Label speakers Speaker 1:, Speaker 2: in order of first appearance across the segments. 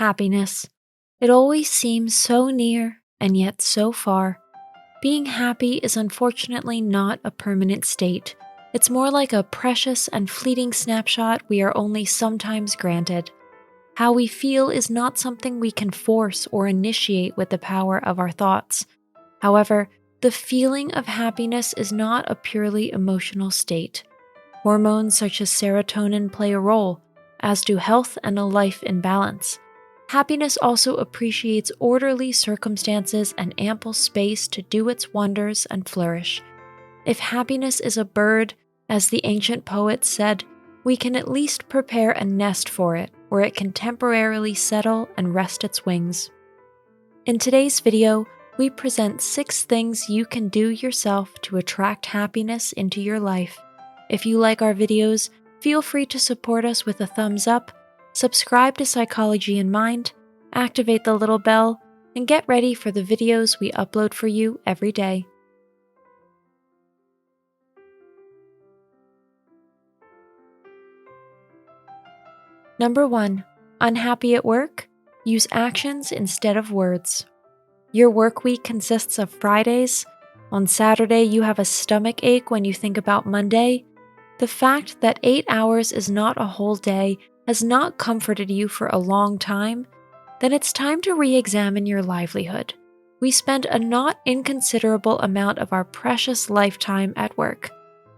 Speaker 1: Happiness. It always seems so near and yet so far. Being happy is unfortunately not a permanent state. It's more like a precious and fleeting snapshot we are only sometimes granted. How we feel is not something we can force or initiate with the power of our thoughts. However, the feeling of happiness is not a purely emotional state. Hormones such as serotonin play a role, as do health and a life in balance. Happiness also appreciates orderly circumstances and ample space to do its wonders and flourish. If happiness is a bird, as the ancient poets said, we can at least prepare a nest for it where it can temporarily settle and rest its wings. In today's video, we present 6 things you can do yourself to attract happiness into your life. If you like our videos, feel free to support us with a thumbs up, subscribe to Psychology in Mind, activate the little bell, and get ready for the videos we upload for you every day. Number 1. Unhappy at work? Use actions instead of words. Your work week consists of Fridays. On Saturday, you have a stomach ache when you think about Monday. The fact that 8 hours is not a whole day has not comforted you for a long time, then it's time to re-examine your livelihood. We spend a not inconsiderable amount of our precious lifetime at work.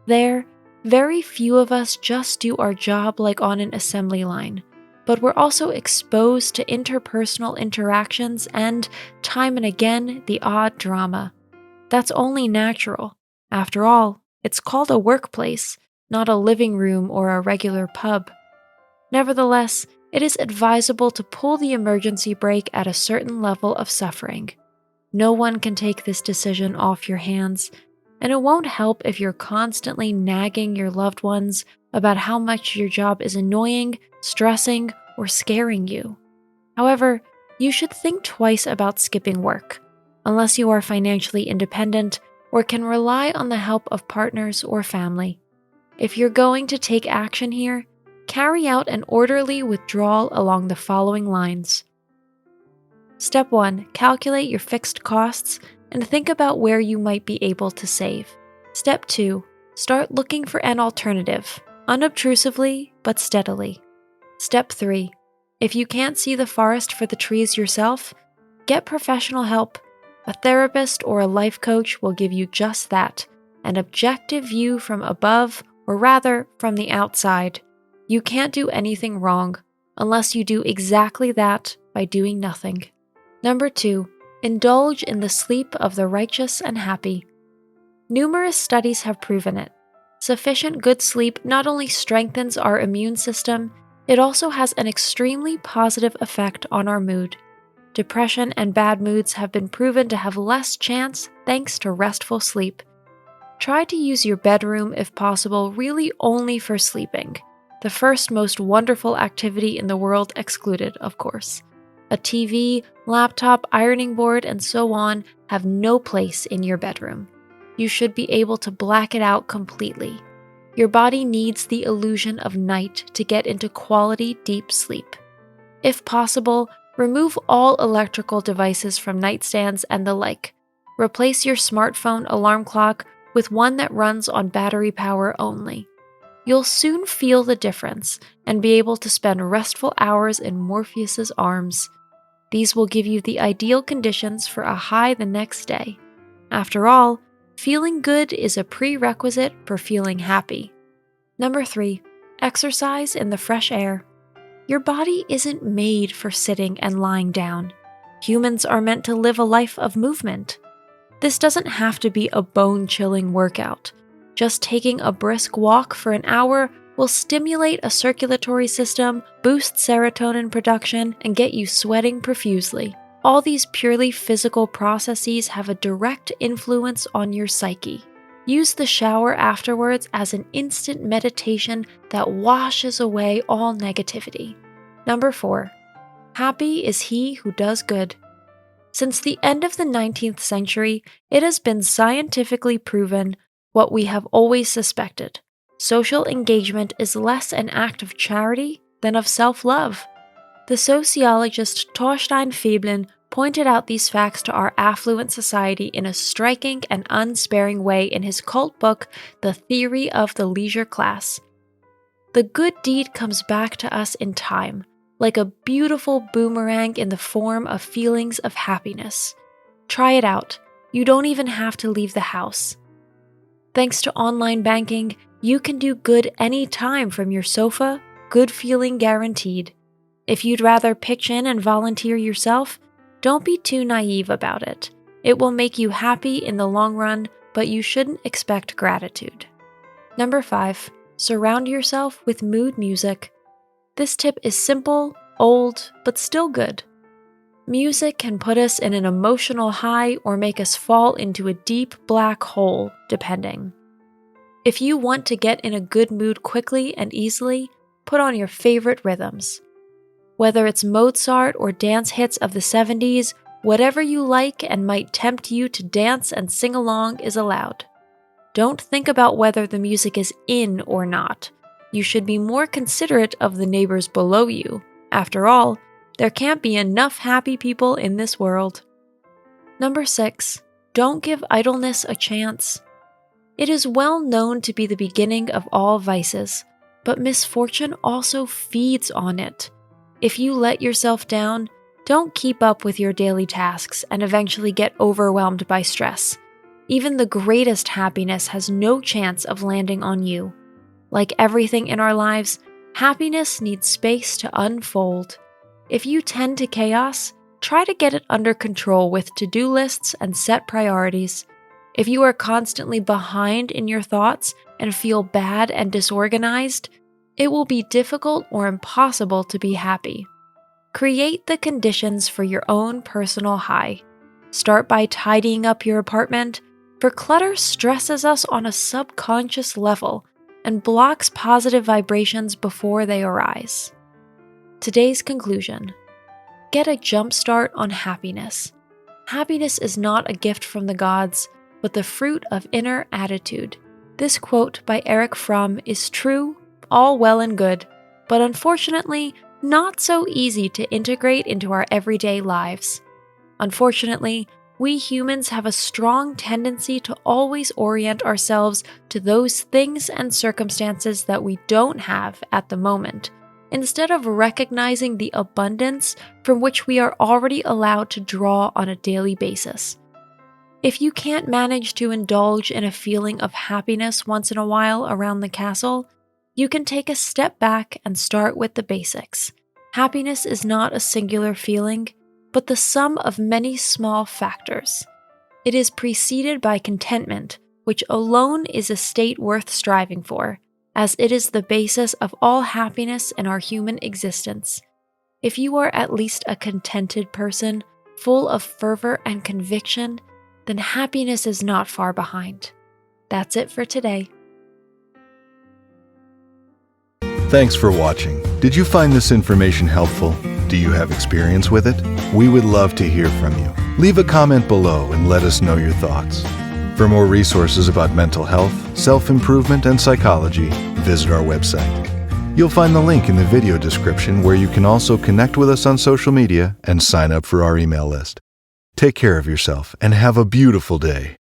Speaker 1: There, very few of us just do our job like on an assembly line, but we're also exposed to interpersonal interactions and, time and again, the odd drama. That's only natural. After all, it's called a workplace, not a living room or a regular pub. Nevertheless, it is advisable to pull the emergency brake at a certain level of suffering. No one can take this decision off your hands, and it won't help if you're constantly nagging your loved ones about how much your job is annoying, stressing, or scaring you. However, you should think twice about skipping work, unless you are financially independent or can rely on the help of partners or family. If you're going to take action here, carry out an orderly withdrawal along the following lines. Step 1. Calculate your fixed costs and think about where you might be able to save. Step 2. Start looking for an alternative, unobtrusively but steadily. Step 3. If you can't see the forest for the trees yourself, get professional help. A therapist or a life coach will give you just that, an objective view from above, or rather, from the outside. You can't do anything wrong unless you do exactly that by doing nothing. Number 2. Indulge in the sleep of the righteous and happy. Numerous studies have proven it. Sufficient good sleep not only strengthens our immune system, it also has an extremely positive effect on our mood. Depression and bad moods have been proven to have less chance thanks to restful sleep. Try to use your bedroom, if possible, really only for sleeping. The first most wonderful activity in the world excluded, of course. A TV, laptop, ironing board, and so on have no place in your bedroom. You should be able to black it out completely. Your body needs the illusion of night to get into quality, deep sleep. If possible, remove all electrical devices from nightstands and the like. Replace your smartphone alarm clock with one that runs on battery power only. You'll soon feel the difference and be able to spend restful hours in Morpheus's arms. These will give you the ideal conditions for a high the next day. After all, feeling good is a prerequisite for feeling happy. Number 3. Exercise in the fresh air. Your body isn't made for sitting and lying down. Humans are meant to live a life of movement. This doesn't have to be a bone-chilling workout. Just taking a brisk walk for an hour will stimulate a circulatory system, boost serotonin production, and get you sweating profusely. All these purely physical processes have a direct influence on your psyche. Use the shower afterwards as an instant meditation that washes away all negativity. Number 4. Happy is he who does good. Since the end of the 19th century, it has been scientifically proven what we have always suspected. Social engagement is less an act of charity than of self-love. The sociologist Thorstein Veblen pointed out these facts to our affluent society in a striking and unsparing way in his cult book, The Theory of the Leisure Class. The good deed comes back to us in time, like a beautiful boomerang in the form of feelings of happiness. Try it out. You don't even have to leave the house. Thanks to online banking, you can do good anytime from your sofa, good feeling guaranteed. If you'd rather pitch in and volunteer yourself, don't be too naive about it. It will make you happy in the long run, but you shouldn't expect gratitude. Number 5, surround yourself with mood music. This tip is simple, old, but still good. Music can put us in an emotional high or make us fall into a deep black hole, depending. If you want to get in a good mood quickly and easily, put on your favorite rhythms. Whether it's Mozart or dance hits of the 70s, whatever you like and might tempt you to dance and sing along is allowed. Don't think about whether the music is in or not. You should be more considerate of the neighbors below you. After all, there can't be enough happy people in this world. Number 6, don't give idleness a chance. It is well known to be the beginning of all vices, but misfortune also feeds on it. If you let yourself down, don't keep up with your daily tasks and eventually get overwhelmed by stress. Even the greatest happiness has no chance of landing on you. Like everything in our lives, happiness needs space to unfold. If you tend to chaos, try to get it under control with to-do lists and set priorities. If you are constantly behind in your thoughts and feel bad and disorganized, it will be difficult or impossible to be happy. Create the conditions for your own personal high. Start by tidying up your apartment, for clutter stresses us on a subconscious level and blocks positive vibrations before they arise. Today's conclusion: get a jump start on happiness. Happiness is not a gift from the gods, but the fruit of inner attitude. This quote by Erich Fromm is true, all well and good, but unfortunately not so easy to integrate into our everyday lives. Unfortunately, we humans have a strong tendency to always orient ourselves to those things and circumstances that we don't have at the moment, instead of recognizing the abundance from which we are already allowed to draw on a daily basis. If you can't manage to indulge in a feeling of happiness once in a while around the castle, you can take a step back and start with the basics. Happiness is not a singular feeling, but the sum of many small factors. It is preceded by contentment, which alone is a state worth striving for, as it is the basis of all happiness in our human existence. If you are at least a contented person, full of fervor and conviction, then happiness is not far behind. That's it for today.
Speaker 2: Thanks for watching. Did you find this information helpful? Do you have experience with it? We would love to hear from you. Leave a comment below and let us know your thoughts. For more resources about mental health, self-improvement, and psychology, visit our website. You'll find the link in the video description where you can also connect with us on social media and sign up for our email list. Take care of yourself and have a beautiful day.